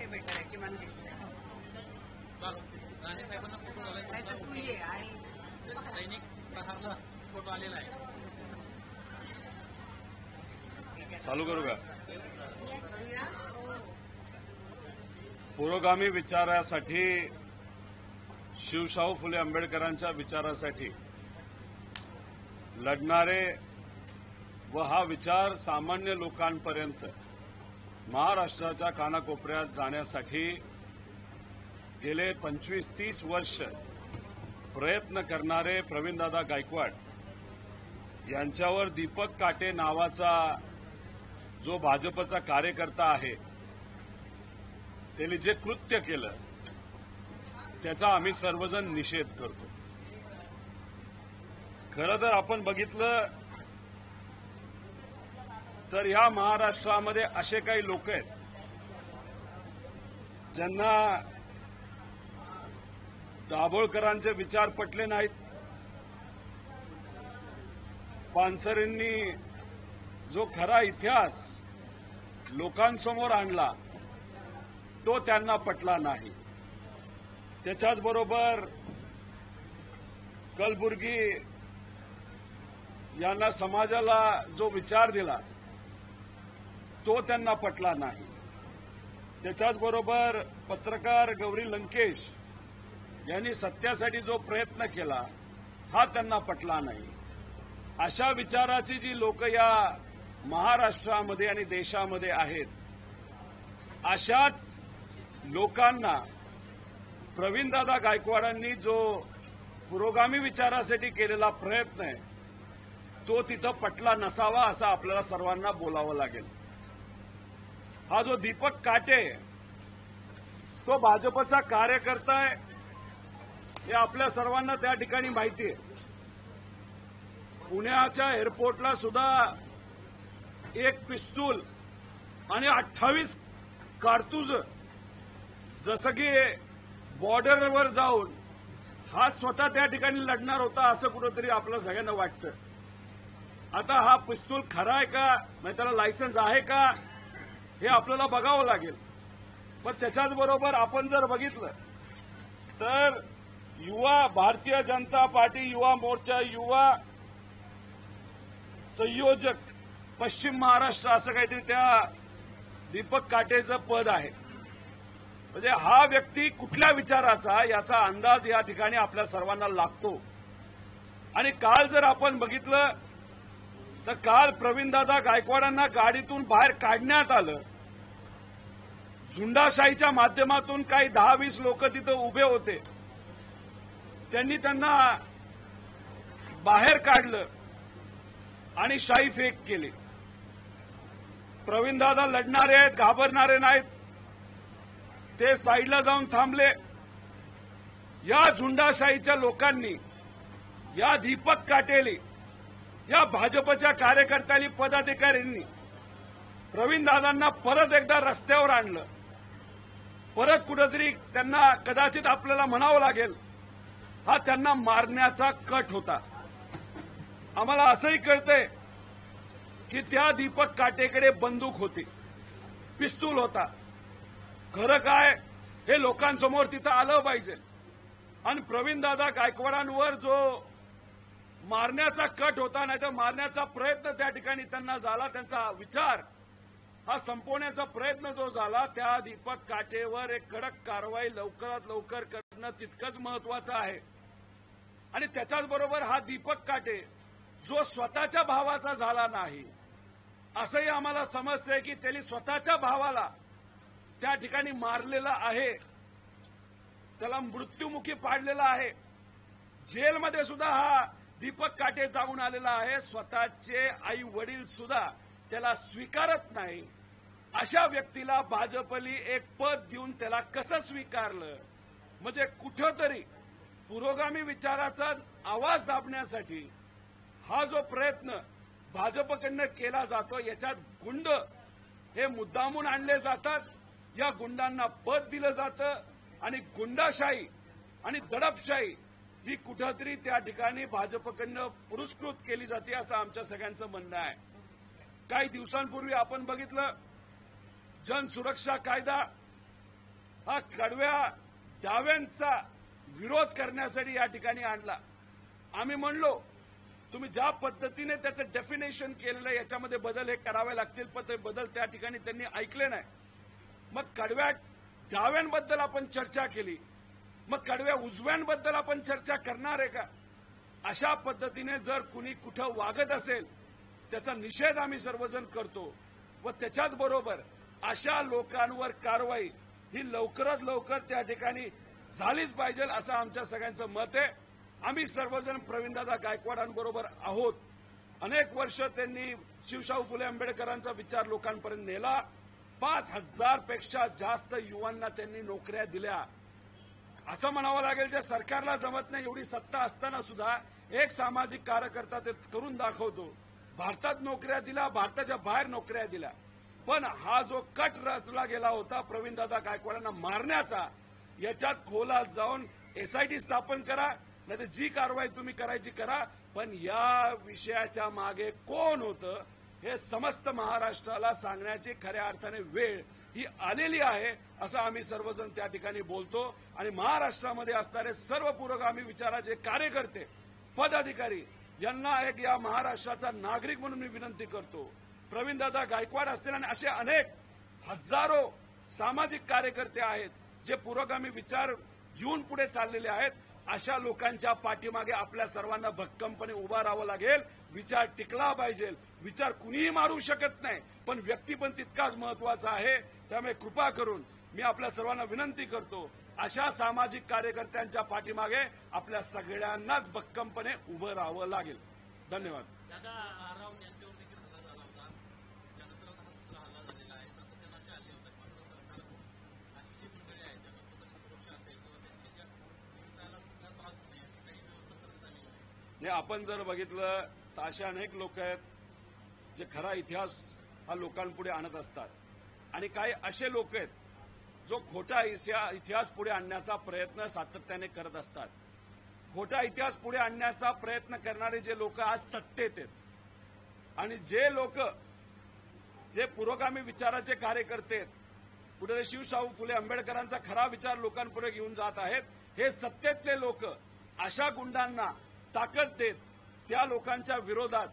ते बेटर आहे किमान दिसतंय. राणे साहेबांना फोटो नाहीतर तू ये आणि दैनिक प्रहारला फोटो आलेला आहे. चालू करू का? पुरोगामी विचारासाठी, शिवशाहू फुले आंबेडकरांच्या विचारासाठी लढणारे व हा विचार सामान्य लोकांपर्यंत महाराष्ट्राच्या कानाकोपऱ्यात जाण्यासाठी गेले 25-30 वर्ष प्रयत्न करणारे प्रवीणदादा गायकवाड यांच्यावर दीपक काटे नावाचा जो भाजपचा कार्यकर्ता आहे त्यांनी जे कृत्य केलं त्याचा आम्ही सर्वजण निषेध करतो. खरं तर आपण बघितलं तर या महाराष्ट्रामध्ये असे काही लोक आहेत ज्यांना दाभोळकरांचे विचार पटले नाहीत. पानसरेंनी जो खरा इतिहास लोकांसमोर आणला तो त्यांना पटला नाही. त्याच्याचबरोबर कलबुर्गी यांना समाजाला जो विचार दिला तो त्यांना पटला नाही. त्याच्याचबरोबर पत्रकार गौरी लंकेश यांनी सत्यासाठी जो प्रयत्न केला हा त्यांना पटला नाही. अशा विचाराची जी लोक या महाराष्ट्रामध्ये आणि देशामध्ये आहेत अशाच लोकांना प्रवीणदादा गायकवाडांनी जो पुरोगामी विचारासाठी केलेला प्रयत्न आहे तो तिथं पटला नसावा असं आपल्याला सर्वांना बोलावं लागेल. हा जो दीपक काटे तो भाजपचा कार्यकर्ता आहे हे आपल्या सर्वांना त्या ठिकाणी माहिती आहे. पुण्याच्या एअरपोर्टला सुद्धा एक पिस्तूल आणि 28 कारतूज जसं की बॉर्डरवर जाऊन हा स्वतः त्या ठिकाणी लढणार होता असं कुठंतरी आपलं सगळ्यांना वाटतं. आता हा पिस्तूल खरा आहे का म्हणजे त्याला लायसन्स आहे का हे आपल्याला बघावं लागेल. पण त्याच्याच बरोबर आपण जर बघितलं तर युवा भारतीय जनता पार्टी युवा मोर्चा युवा संयोजक पश्चिम महाराष्ट्र असं काहीतरी त्या दीपक काटेचं पद आहे. म्हणजे हा व्यक्ती कुठल्या विचाराचा याचा अंदाज या ठिकाणी आपल्या सर्वांना लागतो. आणि काल जर आपण बघितलं तर काल प्रवीणदादा गायकवाडांना गाडीतून बाहेर काढण्यात आलं. झुंडाशाहीच्या माध्यमातून काही 10-20 लोक तिथं उभे होते. त्यांनी त्यांना बाहेर काढलं आणि शाई फेक केली. प्रवीणदादा लढणारे आहेत, घाबरणारे नाहीत. ते साईडला जाऊन थांबले. या झुंडाशाहीच्या लोकांनी या दीपक काटेली या भाजपच्या कार्यकर्त्यांनी पदाधिकाऱ्यांनी प्रवीणदादांना परत एकदा रस्त्यावर आणलं. परत कुठेतरी त्यांना कदाचित आपल्याला म्हणावं लागेल हा त्यांना मारण्याचा कट होता. आम्हाला असंही कळतंय की त्या दीपक काटेकडे बंदूक होती, पिस्तूल होता. खरं काय हे लोकांसमोर तिथं आलं पाहिजे. आणि प्रवीणदादा गायकवाडांवर जो मारण्याचा कट होता नाही तर मारण्याचा प्रयत्न त्या ठिकाणी त्यांना झाला, त्यांचा विचार हा संपवण्याचा प्रयत्न जो झाला त्या दीपक काटेवर एक कडक कारवाई लवकरात लवकर करणं तितकंच महत्वाचं आहे. आणि त्याच्याच बरोबर हा दीपक काटे जो स्वतःच्या भावाचा झाला नाही असंही आम्हाला समजतंय की त्यांनी स्वतःच्या भावाला त्या ठिकाणी मारलेला आहे, त्याला मृत्युमुखी पाडलेला आहे. जेलमध्ये सुद्धा हा दीपक काटे जाऊन आलेला आहे. स्वतःचे आई वडील सुद्धा त्याला स्वीकारत नाही. अशा व्यक्तीला भाजपली एक पद देऊन त्याला कसं स्वीकारलं. म्हणजे कुठेतरी पुरोगामी विचाराचा आवाज दाबण्यासाठी हा जो प्रयत्न भाजपकडनं केला जातो याच्यात गुंड हे मुद्दामून आणले जातात. या गुंडांना पद दिलं जातं आणि गुंडाशाही आणि दडपशाही ही कुठेतरी त्या ठिकाणी भाजपकडनं पुरस्कृत केली जाते असं आमच्या सगळ्यांचं म्हणणं आहे. काही दिवसांपूर्वी आपण बघितलं जनसुरक्षा कायदा हा कडव्या दाव्यांचा विरोध करण्यासाठी या ठिकाणी आणला. आम्ही म्हणलो तुम्ही ज्या पद्धतीने त्याचं डेफिनेशन केलेलं आहे याच्यामध्ये बदल हे करावे लागतील, पण ते बदल त्या ठिकाणी त्यांनी ऐकले नाही. मग कडव्या डाव्यांबद्दल आपण चर्चा केली, मग कडव्या उजव्यांबद्दल आपण चर्चा करणार आहे का? अशा पद्धतीने जर कुणी कुठं वागत असेल त्याचा निषेध आम्ही सर्वजण करतो व त्याच्याच बरोबर अशा लोकांवर कारवाई ही लवकरात लवकर त्या ठिकाणी झालीच पाहिजे असं आमच्या सगळ्यांचं मत आहे. आम्ही सर्वजण प्रवीणदादा गायकवाडांबरोबर आहोत. अनेक वर्ष त्यांनी शिवशाहू फुले आंबेडकरांचा विचार लोकांपर्यंत नेला. 5,000 पेक्षा जास्त युवांना त्यांनी नोकऱ्या दिल्या. असं म्हणावं लागेल जे सरकारला जमत नाही एवढी सत्ता असताना सुद्धा एक सामाजिक कार्यकर्ता ते करून दाखवतो. भारतात नोकऱ्या दिल्या, भारताच्या बाहेर नोकऱ्या दिल्या. पण हा जो कट रचला गेला होता प्रवीणदादा गायकवाडांना मारण्याचा, याच्यात खोलात जाऊन एसआयटी स्थापन करा, नाही जी कारवाई तुम्ही करायची करा, पण या विषयाच्या मागे कोण होतं हे समस्त महाराष्ट्राला सांगण्याची खऱ्या अर्थाने वेळ ही आलेली आहे असं आम्ही सर्वजण त्या ठिकाणी बोलतो. आणि महाराष्ट्रामध्ये असणारे सर्व पुरोगामी विचाराचे कार्यकर्ते, पदाधिकारी यांना एक या महाराष्ट्राचा नागरिक म्हणून मी विनंती करतो. प्रवीणदादा गायकवाड असतील आणि असे अनेक हजारो सामाजिक कार्यकर्ते आहेत जे पुरोगामी विचार घेऊन पुढे चाललेले आहेत. अशा लोकांच्या पाठीमागे आपल्या सर्वांना भक्कमपणे उभा राहावं लागेल. विचार टिकला पाहिजे. विचार कुणीही मारू शकत नाही, पण व्यक्ती पण तितकाच महत्वाचा आहे. त्यामुळे कृपा करून मी आपल्या सर्वांना विनंती करतो, अशा सामाजिक कार्यकर्त्यांच्या पाठीमागे आपल्या सगळ्यांनाच भक्कमपणे उभं राहावं लागेल. धन्यवाद. दादा राव यांच्यावर देखील हल्ला झाला होता, त्यानंतर हा दुसरा हल्ला झालेला आहे. सातत्याने आले होते. मात्र सरकार अशी जी मंडळी आहेत ज्यांना स्वतंत्र सुरक्षा असेल किंवा त्यांच्या ज्या जीविताला कुठला त्रास होणे याची काही व्यवस्था करण्यात आली आहे. आपण जर बघितलं तर असे अनेक लोक आहेत जे खरा इतिहास हा लोकांपुढे आणत असतात आणि काही असे लोक आहेत जो खोटा इतिहास पुढे आणण्याचा प्रयत्न सातत्याने करत असतात. खोटा इतिहास पुढे आणण्याचा प्रयत्न करणारे जे लोक आज सत्तेत आहेत आणि जे लोक जे पुरोगामी विचाराचे कार्यकर्ते आहेत, पुढे शिवशाहू फुले आंबेडकरांचा खरा विचार लोकांपुढे घेऊन जात आहेत, हे सत्तेतले लोक अशा गुंडांना ताकद देत त्या लोकांच्या विरोधात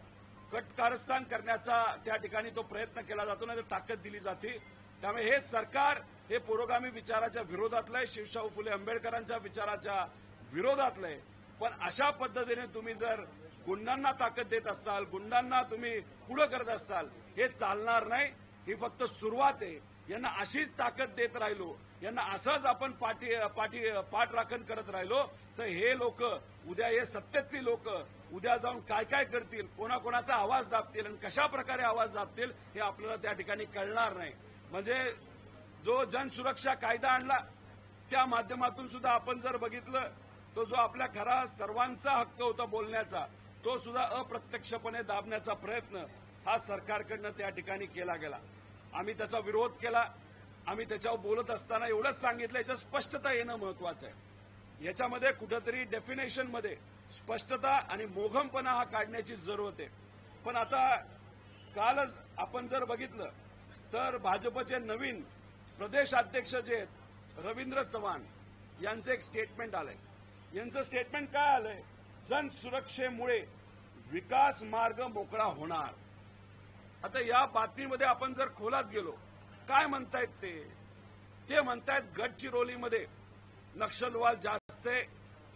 कटकारस्थान करण्याचा त्या ठिकाणी तो प्रयत्न केला जातो, नाही तर ताकद दिली जाते. त्यामुळे हे सरकार हे पुरोगामी विचाराच्या विरोधातलं आहे, शिवशाहू फुले आंबेडकरांच्या विचाराच्या विरोधातलं आहे. पण अशा पद्धतीने तुम्ही जर गुंडांना ताकद देत असाल, गुंडांना तुम्ही पुढे करत असाल, हे चालणार नाही. ही फक्त सुरुवात आहे. यांना अशीच ताकद देत राहिलो, यांना असंच आपण पाठराखण करत राहिलो तर हे लोक उद्या, हे सत्तेतली लोक उद्या जाऊन काय काय करतील, कोणाकोणाचा आवाज दाबतील आणि कशा प्रकारे आवाज दाबतील हे आपल्याला त्या ठिकाणी कळणार नाही. म्हणजे जो जनसुरक्षा कायदा आणला त्या माध्यमातून सुद्धा आपण जर बघितलं तो जो आपल्या खरा सर्वांचा हक्क होता बोलण्याचा, तो सुद्धा अप्रत्यक्षपणे दाबण्याचा प्रयत्न हा सरकारकडनं त्या ठिकाणी केला गेला. आम्ही त्याचा विरोध केला. आम्ही त्याच्यावर बोलत असताना एवढंच सांगितलं, याच्यात स्पष्टता येणं महत्वाचं आहे. याच्यामध्ये कुठेतरी डेफिनेशनमध्ये स्पष्टता आणि मोघमपणा हा काढण्याची जरूरत आहे. पण आता कालच आपण जर बघितलं तर भाजपचे नवीन प्रदेशाध्यक्ष जे आहेत रवींद्र चव्हाण यांचं एक स्टेटमेंट आलंय. यांचं स्टेटमेंट काय आलंय? जनसुरक्षेमुळे विकास मार्ग मोकळा होणार. आता या बातमीमध्ये आपण जर खोलात गेलो, काय म्हणतायत ते म्हणतायत गडचिरोलीमध्ये नक्षलवाद जास्त आहे,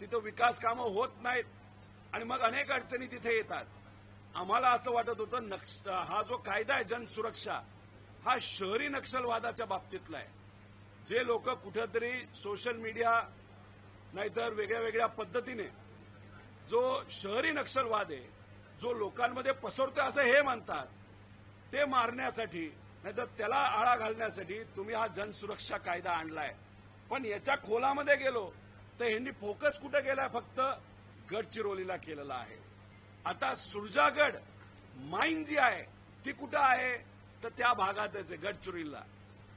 तिथं विकास कामं होत नाहीत आणि मग अनेक अडचणी तिथे येतात. आम्हाला असं वाटत होतं हा जो कायदा आहे जनसुरक्षा हा शहरी नक्षलवादाच्या बाबतीतला आहे. जे लोक कुठेतरी सोशल मीडिया नाहीतर वेगळ्या वेगळ्या पद्धतीने जो शहरी नक्षलवाद आहे जो लोकांमध्ये पसरतोय असं हे म्हणतात, ते मारण्यासाठी नाहीतर त्याला आळा घालण्यासाठी तुम्ही हा जनसुरक्षा कायदा आणलाय. पण याच्या खोलामध्ये गेलो तर ह्यांनी फोकस कुठे केलाय? फक्त गडचिरोलीला केलेला आहे. आता सुरजागड माईन जी आहे ती कुठं आहे? तर त्या भागातच आहे गडचिरोलीला.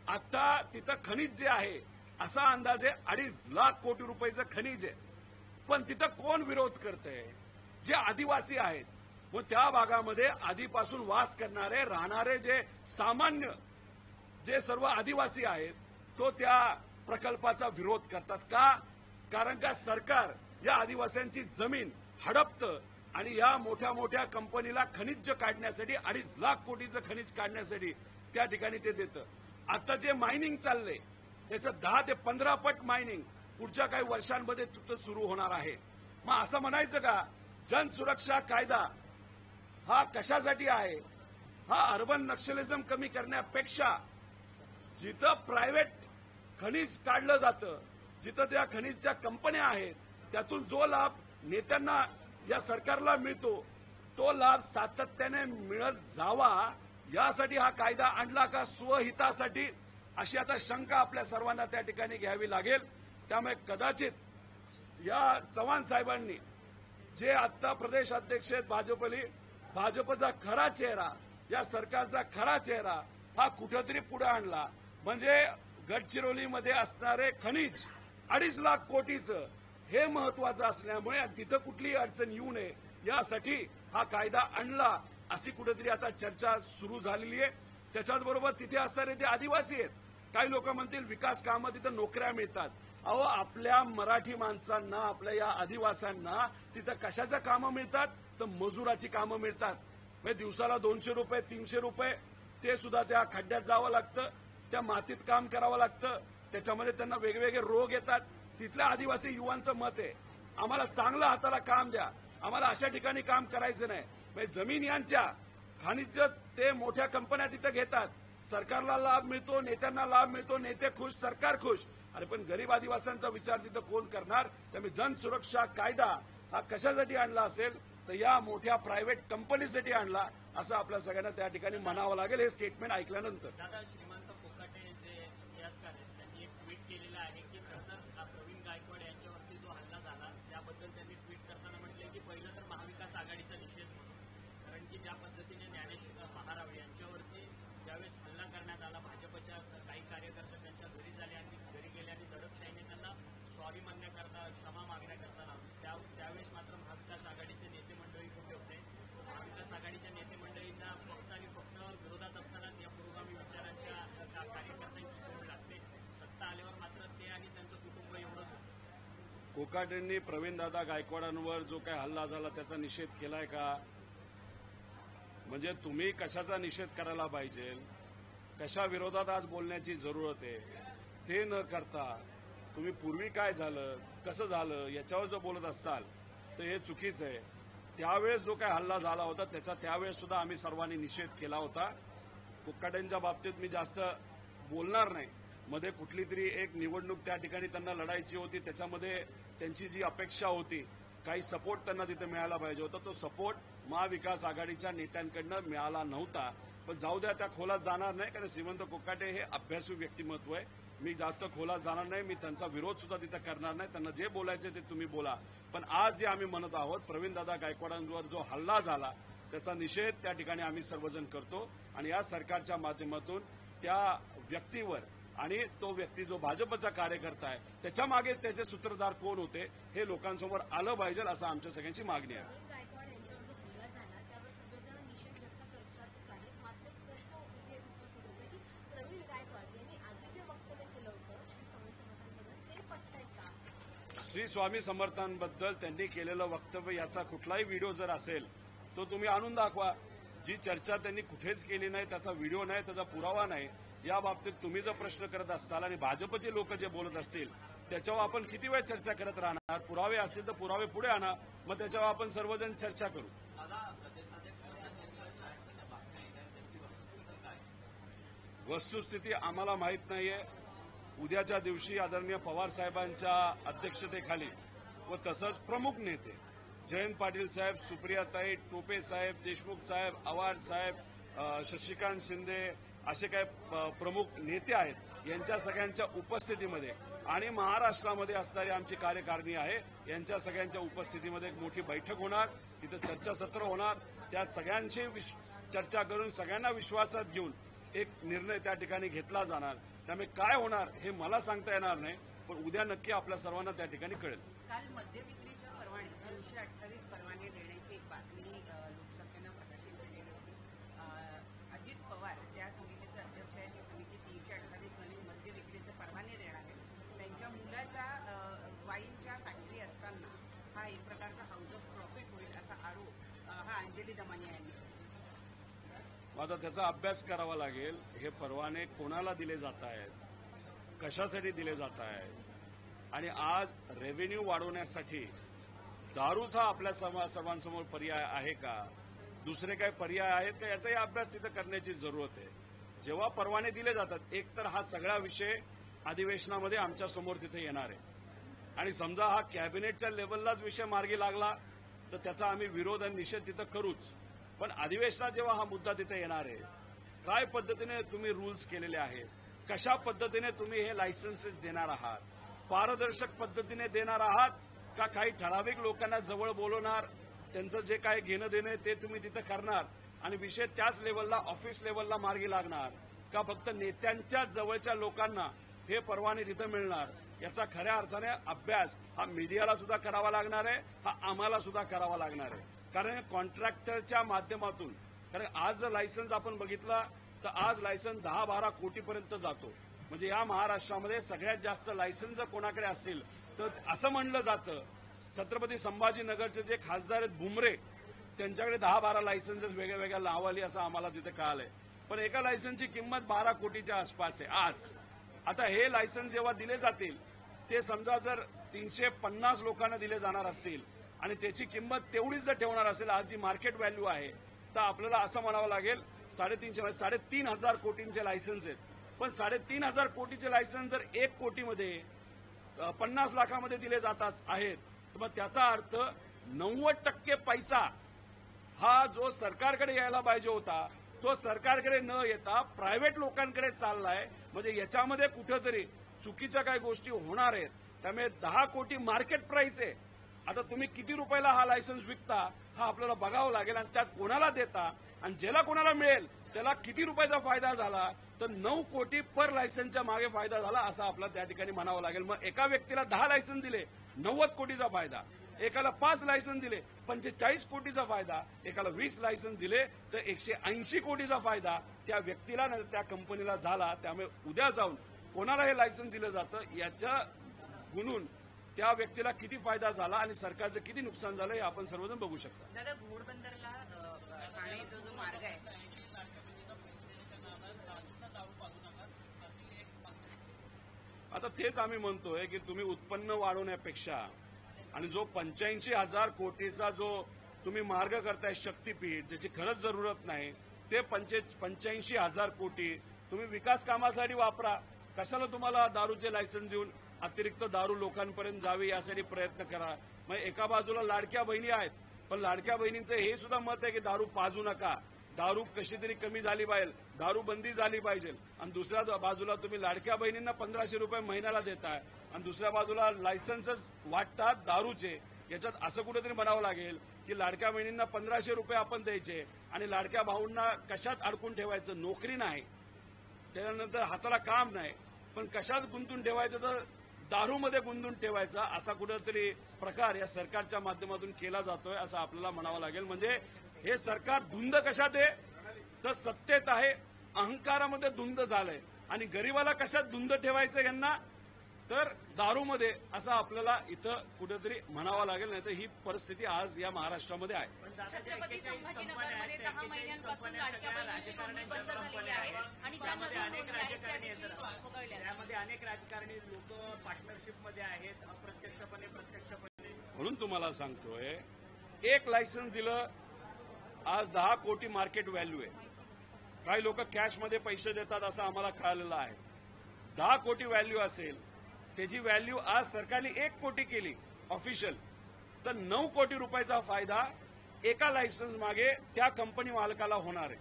आता तिथं खनिज जे आहे असा अंदाजे 2.5 लाख कोटी रुपयाचं खनिज आहे. पण तिथं कोण विरोध करतंय? जे आदिवासी आहेत. मग त्या भागामध्ये आधीपासून वास करणारे राहणारे जे सामान्य जे सर्व आदिवासी आहेत तो त्या प्रकल्पाचा विरोध करतात का? कारण का सरकार या आदिवासींची जमीन हडपतं आणि या मोठ्या मोठ्या कंपनीला खनिज काढण्यासाठी 2.5 लाख कोटीचं खनिज काढण्यासाठी त्या ठिकाणी ते देतं. आता जे मायनिंग चाललंय त्याचं 10 ते 15 पट मायनिंग पुढच्या काही वर्षांमध्ये सुरू होणार आहे. मग असं म्हणायचं का जन सुरक्षा कायदा हा कशासाठी आहे? हा अर्बन नक्षलिझम कमी करण्यापेक्षा जिथं प्रायव्हेट खनिज काढलं जातं, जिथं त्या खनिजच्या कंपन्या आहेत, त्यातून जो लाभ नेत्यांना या सरकारला मिळतो तो लाभ सातत्याने मिळत जावा यासाठी हा कायदा आणला का स्वहितासाठी? अशी आता शंका आपल्या सर्वांना त्या ठिकाणी घ्यावी लागेल. त्यामुळे कदाचित या चव्हाण साहेबांनी जे आता प्रदेश अध्यक्ष आहेत भाजपचा खरा चेहरा, या सरकारचा खरा चेहरा हा कुठेतरी पुढे आणला. म्हणजे गडचिरोलीमध्ये असणारे खनिज 2.5 लाख कोटीचं हे महत्वाचं असल्यामुळे तिथं कुठलीही अडचण येऊ नये यासाठी हा कायदा आणला अशी कुठेतरी आता चर्चा सुरू झालेली आहे. त्याच्याबरोबर तिथे असणारे जे आदिवासी आहेत, काही लोक म्हणतील विकास कामं तिथं नोकऱ्या मिळतात. अहो, आपल्या मराठी माणसांना, आपल्या या आदिवासींना तिथं कशाच्या कामं मिळतात? तर मजुराची कामं मिळतात. म्हणजे दिवसाला 200 रुपये 300 रुपये ते सुद्धा त्या खड्ड्यात जावं लागतं, त्या मातीत काम करावं लागतं, त्याच्यामध्ये त्यांना वेगवेगळे रोग येतात. तिथल्या आदिवासी युवांचं मत आहे आम्हाला चांगलं हाताला काम द्या, आम्हाला अशा ठिकाणी काम करायचं नाही. म्हणजे जमीन यांच्या खनिज ते मोठ्या कंपन्या तिथं घेतात, सरकारला लाभ मिळतो, नेत्यांना लाभ मिळतो, नेते खुश, सरकार खुश. अरे पण गरीब आदिवासींचा विचार तिथं कोण करणार? त्यामुळे जन सुरक्षा कायदा हा कशासाठी आणला असेल तर या मोठ्या प्रायव्हेट कंपनीसाठी आणला असं आपल्या सगळ्यांना त्या ठिकाणी म्हणावं लागेल. हे स्टेटमेंट ऐकल्यानंतर दादा, श्रीमंत फोकाटे जे इतिहासकार आहेत त्यांनी एक ट्विट केलेलं आहे की खरं तर प्रवीण गायकवाड यांच्यावरती जो हल्ला झाला त्याबद्दल त्यांनी ट्विट करताना म्हटले की पहिलं तर महाविकास आघाडीचा निषेध म्हणून, कारण की ज्या पद्धतीने ज्ञानेश महाराव यांच्यावरती ज्यावेळेस हल्ला करण्यात आला, भाजपच्या काही कार्यकर्ते त्यांच्या घरी झाले आणि घरी गेले आणि दडपशाहीने त्यांना सॉरी म्हणण्याकरता, क्षमा मागण्याकरता त्यावेळेस मात्र महाविकास आघाडीचे नेते मंडळी कुठे होते? महाविकास आघाडीच्या नेते मंडळींना फक्त आणि फक्त विरोधात असताना या पुरोगामी विचारांच्या कार्यकर्त्यांची सोड लागते. सत्ता आल्यावर मात्र ते आणि त्यांचं कुटुंब एवढंच होतं. कोकाटेंनी प्रवीणदादा गायकवाडांवर जो काही हल्ला झाला त्याचा निषेध केलाय का? म्हणजे तुम्ही कशाचा निषेध करायला पाहिजे, कशा विरोधात आज बोलण्याची जरूरत आहे ते न करता तुम्ही पूर्वी काय झालं, कसं झालं याच्यावर जर बोलत असाल तर हे चुकीचं आहे. त्यावेळेस जो काय हल्ला झाला होता त्याचा त्यावेळेस सुद्धा आम्ही सर्वांनी निषेध केला होता. कोकाटेंच्या बाबतीत मी जास्त बोलणार नाही. मध्ये कुठली तरी एक निवडणूक त्या ठिकाणी त्यांना लढायची होती, त्याच्यामध्ये त्यांची जी अपेक्षा होती काही सपोर्ट त्यांना तिथे मिळायला पाहिजे होता, तो सपोर्ट महाविकास आघाडीच्या नेत्यांकडनं मिळाला नव्हता. पण जाऊ द्या, त्या खोलात जाणार नाही, कारण श्रीमंत कोकाटे हे अभ्यासू व्यक्तिमत्व आहे. मी जास्त खोलात जाणार नाही, मी त्यांचा विरोध सुद्धा तिथे करणार नाही. त्यांना जे बोलायचे ते तुम्ही बोला. पण आज जे आम्ही म्हणत आहोत प्रवीणदादा गायकवाडांवर जो हल्ला झाला त्याचा निषेध त्या ठिकाणी आम्ही सर्वजण करतो आणि या सरकारच्या माध्यमातून त्या व्यक्तीवर आणि तो व्यक्ती जो भाजपचा कार्यकर्ता आहे त्याच्या मागे त्याचे सूत्रधार कोण होते हे लोकांसमोर आलं पाहिजे असं आमच्या सगळ्यांची मागणी आहे. श्री स्वामी समर्थांबद्दल त्यांनी केलेलं वक्तव्य याचा कुठलाही व्हिडिओ जर असेल तो तुम्ही आणून दाखवा. जी चर्चा त्यांनी कुठेच केली नाही, त्याचा व्हिडिओ नाही, त्याचा पुरावा नाही, या बाबतीत तुम्ही जर प्रश्न करत असाल आणि भाजपचे लोक जे बोलत असतील त्याच्यावर आपण किती वेळ चर्चा करत राहणार? पुरावे असतील तर पुरावे पुढे आणा, मग त्याच्यावर आपण सर्वजण चर्चा करू. वस्तुस्थिती आम्हाला माहीत नाहीये. उद्याच्या दिवशी आदरणीय पवार साहेबांच्या अध्यक्षतेखाली व तसंच प्रमुख नेते जयंत पाटील साहेब, सुप्रियाताई, टोपे साहेब, देशमुख साहेब, आव्हाड साहेब, शशिकांत शिंदे असे काही प्रमुख नेते आहेत यांच्या सगळ्यांच्या उपस्थितीमध्ये आणि महाराष्ट्रामध्ये असणारी आमची कार्यकारिणी आहे यांच्या सगळ्यांच्या उपस्थितीमध्ये एक मोठी बैठक होणार. तिथं चर्चासत्र होणार. त्या सगळ्यांची चर्चा करून सगळ्यांना विश्वासात घेऊन एक निर्णय त्या ठिकाणी घेतला जाणार. त्यामुळे काय होणार हे मला सांगता येणार नाही, पण उद्या नक्की आपल्या सर्वांना त्या ठिकाणी कळेल. काल मद्य विक्रीच्या परवाने 328 परवाने देण्याची एक बातमी लोकसभेनं प्रकाशित केलेली होती. अजित पवार त्या समितीचे अध्यक्ष आहेत. ही समिती 328 नवीन मद्य विक्रीचे परवाने देणार आहे. आता त्याचा अभ्यास करावा लागेल. हे परवाने कोणाला दिले जात आहेत, कशासाठी दिले जात आहेत, आणि आज रेव्हेन्यू वाढवण्यासाठी दारूचा आपल्या सर्वांसमोर पर्याय आहे का, दुसरे काही पर्याय आहेत का, याचाही अभ्यास तिथं करण्याची जरूरत आहे. जेव्हा परवाने दिले जातात, एक तर हा सगळा विषय अधिवेशनामध्ये आमच्या समोर तिथे येणार आहे, आणि समजा हा कॅबिनेटच्या लेवललाच विषय मार्गी लागला तर त्याचा आम्ही विरोध आणि निषेध तिथं करूच. पण अधिवेशनात जेव्हा हा मुद्दा तिथे येणार आहे, काय पद्धतीने तुम्ही रूल्स केलेले आहेत, कशा पद्धतीने तुम्ही हे लायसन्सेस देणार आहात, पारदर्शक पद्धतीने देणार आहात का काही ठराविक लोकांना जवळ बोलवणार, त्यांचं जे काय घेणं देणं ते तुम्ही तिथं करणार आणि विषय त्याच लेवलला ऑफिस लेवलला मार्गी लागणार का फक्त नेत्यांच्या जवळच्या लोकांना हे परवाने तिथं मिळणार, याचा खऱ्या अर्थाने अभ्यास हा मीडियाला सुद्धा करावा लागणार आहे, हा आम्हाला सुद्धा करावा लागणार आहे. कारण कॉन्ट्रॅक्टरच्या माध्यमातून, कारण आज जर लायसन्स आपण बघितला तर आज लायसन्स 10-12 कोटीपर्यंत जातो. म्हणजे या महाराष्ट्रामध्ये सगळ्यात जास्त लायसन्स जर कोणाकडे असतील तर असं म्हणलं जातं छत्रपती संभाजीनगरचे जे खासदार आहेत बुमरे, त्यांच्याकडे 10-12 लायसन्सेस वेगळ्या वेगळ्या लावली असं आम्हाला तिथे कळालंय. पण एका लायसन्सची किंमत 12 कोटीच्या आसपास आहे आज. आता हे लायसन्स जेव्हा दिले जातील ते समजा जर 350 लोकांना दिले जाणार असतील आणि त्याची किंमत तेवढीच जर ठेवणार असेल आज जी मार्केट व्हॅल्यू आहे, तर आपल्याला असं म्हणावं लागेल 3,500 कोटींचे लायसन्स आहेत. पण 3,500 कोटीचे लायसन्स जर 1 कोटीमध्ये 50 लाखामध्ये दिले जातात आहेत, तर मग त्याचा अर्थ 90% पैसा हा जो सरकारकडे यायला पाहिजे होता तो सरकारकडे न येता प्रायव्हेट लोकांकडे चाललाय. म्हणजे याच्यामध्ये कुठेतरी चुकीच्या काही गोष्टी होणार आहेत. त्यामुळे 10 कोटी मार्केट प्राइस आहे. आता तुम्ही किती रुपयाला हा लायसन्स विकता हा आपल्याला बघावं लागेल आणि त्यात कोणाला देता आणि ज्याला कोणाला मिळेल त्याला किती रुपयाचा फायदा झाला, तर 9 कोटी पर लायसन्सच्या मागे फायदा झाला असं आपल्याला त्या ठिकाणी म्हणावं लागेल. मग एका व्यक्तीला 10 लायसन्स दिले 90 कोटीचा फायदा, एकाला 5 लायसन्स दिले 45 कोटीचा फायदा, एकाला 20 लायसन्स दिले तर 180 कोटीचा फायदा त्या व्यक्तीला नाही त्या कंपनीला झाला. त्यामुळे उद्या जाऊन कोणाला हे लायसन्स दिलं जातं याच्या गुणून त्या व्यक्तीला किती फायदा झाला आणि सरकारचं किती नुकसान झालं हे आपण सर्वजण बघू शकता. दादा, घोडबंदरला ठाण्याचा जो मार्ग आहे आता तेच आम्ही म्हणतोय की तुम्ही उत्पन्न वाढवण्यापेक्षा आणि जो 85,000 कोटीचा जो तुम्ही मार्ग करताय शक्तीपीठ, ज्याची खरंच जरूरत नाही, ते 85,000 कोटी तुम्ही विकास कामासाठी वापरा. कशाला तुम्हाला दारूचे लायसन्स देऊन अतिरिक्त दारू लोकांपर्यंत जावी यासाठी प्रयत्न करा. मग एका बाजूला लाडक्या बहिणी आहेत, पण लाडक्या बहिणींचं हे सुद्धा मत आहे की दारू पाजू नका, दारू कशी तरी कमी झाली पाहिजे, दारू बंदी झाली पाहिजे. आणि दुसऱ्या बाजूला तुम्ही लाडक्या बहिणींना 1,500 रुपये महिन्याला देताय आणि दुसऱ्या बाजूला लायसन्सेस वाटतात दारूचे. याच्यात असं कुठेतरी म्हणावं लागेल की लाडक्या बहिणींना 1,500 रुपये आपण द्यायचे आणि लाडक्या भाऊंना कशात अडकून ठेवायचं, नोकरी नाही, त्याच्यानंतर हाताला काम नाही, पण कशात गुंतून ठेवायचं तर दारूमध्ये गुंतून ठेवायचा, असा कुठेतरी प्रकार या सरकारच्या माध्यमातून केला जातोय असं आपल्याला म्हणावं लागेल. म्हणजे हे सरकार धुंद कशात आहे तर सत्तेत आहे, अहंकारामध्ये धुंद झालंय आणि गरिबाला कशात धुंद ठेवायचं यांना तर दारूमध्ये, असं आपल्याला इथं कुठेतरी म्हणावं लागेल. नाही तर ही परिस्थिती आज या महाराष्ट्रामध्ये आहे. छत्रपती संभाजीनगरमध्ये 10 महिन्यांपासून लाडक्या बहिणीची नोंदणी बंद झालेली आहे आणि ज्या नवीन नोंदी आहेत त्या देखील वगळल्या. त्यामध्ये अनेक राजकारणी लोक पार्टनरशिपमध्ये आहेत, अप्रत्यक्षपणे प्रत्यक्षपणे. म्हणून तुम्हाला सांगतोय, एक लायसन्स दिलं आज 10 कोटी मार्केट व्हॅल्यू आहे. काही लोक कॅशमध्ये पैसे देतात असं आम्हाला कळालेलं आहे. 10 कोटी व्हॅल्यू असेल, त्याची व्हॅल्यू आज सरकारने 1 कोटी केली ऑफिशियल, तर 9 कोटी रुपयाचा फायदा एका लायसन्स मागे त्या कंपनी मालकाला होणार आहे.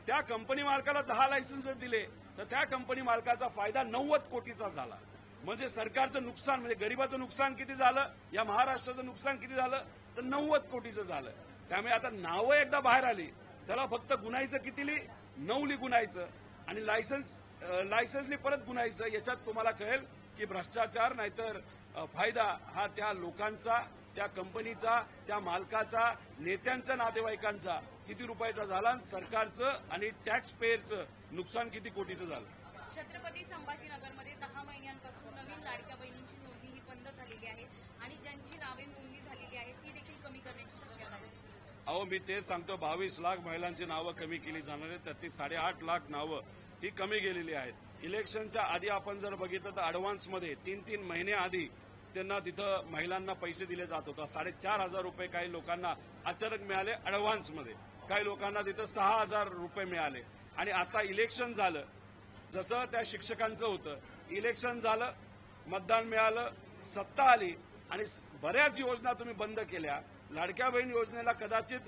त्या कंपनी मालकाला 10 लायसन्स दिले तर त्या कंपनी मालकाचा फायदा 90 कोटीचा झाला. म्हणजे सरकारचं नुकसान, म्हणजे गरिबाचं नुकसान किती झालं, या महाराष्ट्राचं नुकसान किती झालं तर 90 कोटीचं झालं. त्यामुळे आता नावं एकदा बाहेर आली त्याला फक्त गुन्हायचं किती 9 गुन्हायचं आणि लायसन्सनी परत गुन्हायचं. याच्यात तुम्हाला कळेल की भ्रष्टाचार नाहीतर फायदा हा त्या लोकांचा, त्या कंपनीचा, त्या मालकाचा, नेत्यांच्या नातेवाईकांचा किती रुपयाचा झाला, सरकारचं आणि टॅक्स पेयरचं नुकसान किती कोटीचं झालं. छत्रपती संभाजीनगरमध्ये 10 महिन्यांपासून नवीन लाडक्या बहिणींची नोंदणी ही बंद झालेली आहे आणि ज्यांची नावे नोंदणी झालेली आहे ती देखील कमी करण्याची शक्यता आहे. अहो मी तेच सांगतो, 22 लाख महिलांची नावं कमी केली जाणार आहेत, त्यातली 8.5 लाख नावं ही कमी गेलेली आहेत. इलेक्शनच्या आधी आपण जर बघितलं तर अॅडव्हान्समध्ये 3-3 महिने आधी त्यांना तिथं महिलांना पैसे दिले जात होते. 4,500 रुपये काही लोकांना अचानक मिळाले अॅडव्हान्समध्ये, काही लोकांना तिथं 6,000 रुपये मिळाले. आणि आता इलेक्शन झालं, जसं त्या शिक्षकांचं होतं, इलेक्शन झालं, मतदान मिळालं, सत्ता आली आणि बऱ्याच योजना तुम्ही बंद केल्या. लाडक्या बहीण योजनेला कदाचित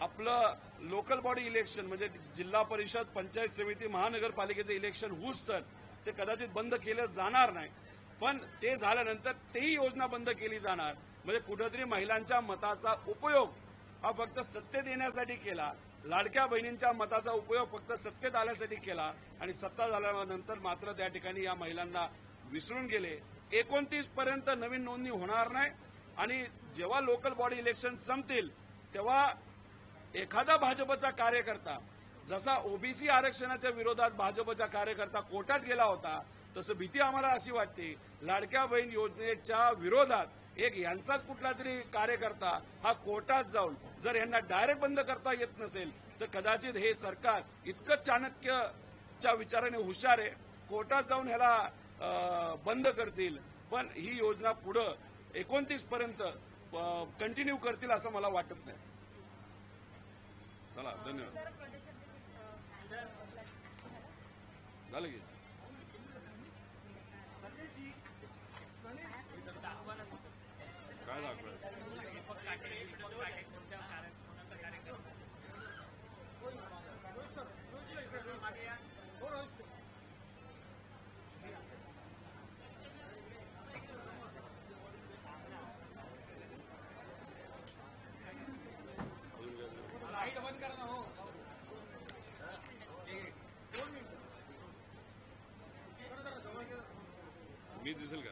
आपलं लोकल बॉडी इलेक्शन म्हणजे जिल्हा परिषद, पंचायत समिती, महानगरपालिकेचं इलेक्शन होऊच तर ते कदाचित बंद केलं जाणार नाही. पण ते झाल्यानंतर तेही योजना बंद केली जाणार. म्हणजे कुठेतरी महिलांच्या मताचा उपयोग हा फक्त सत्तेत येण्यासाठी केला, लाडक्या बहिणींच्या मताचा उपयोग फक्त सत्तेत आल्यासाठी केला आणि सत्ता झाल्यानंतर मात्र त्या ठिकाणी या महिलांना विसरून गेले. 29 पर्यंत नवीन नोंदणी होणार नाही आणि जेव्हा लोकल बॉडी इलेक्शन संपतील तेव्हा एखादा भाजपचा कार्यकर्ता, जसा ओबीसी आरक्षणाच्या विरोधात भाजपचा कार्यकर्ता कोर्टात गेला होता, तसं भीती आम्हाला अशी वाटते लाडक्या बहीण योजनेच्या विरोधात एक यांचाच कुठला तरी कार्यकर्ता हा कोर्टात जाऊन जर यांना डायरेक्ट बंद करता येत नसेल तर कदाचित हे सरकार इतकं चाणक्यच्या विचाराने हुशार आहे, कोर्टात जाऊन ह्याला बंद करतील. पण ही योजना पुढं 29 पर्यंत कंटिन्यू करतील असं मला वाटत नाही. चला, धन्यवाद. झालं की काय दाखवायचं? मी दिसेल का?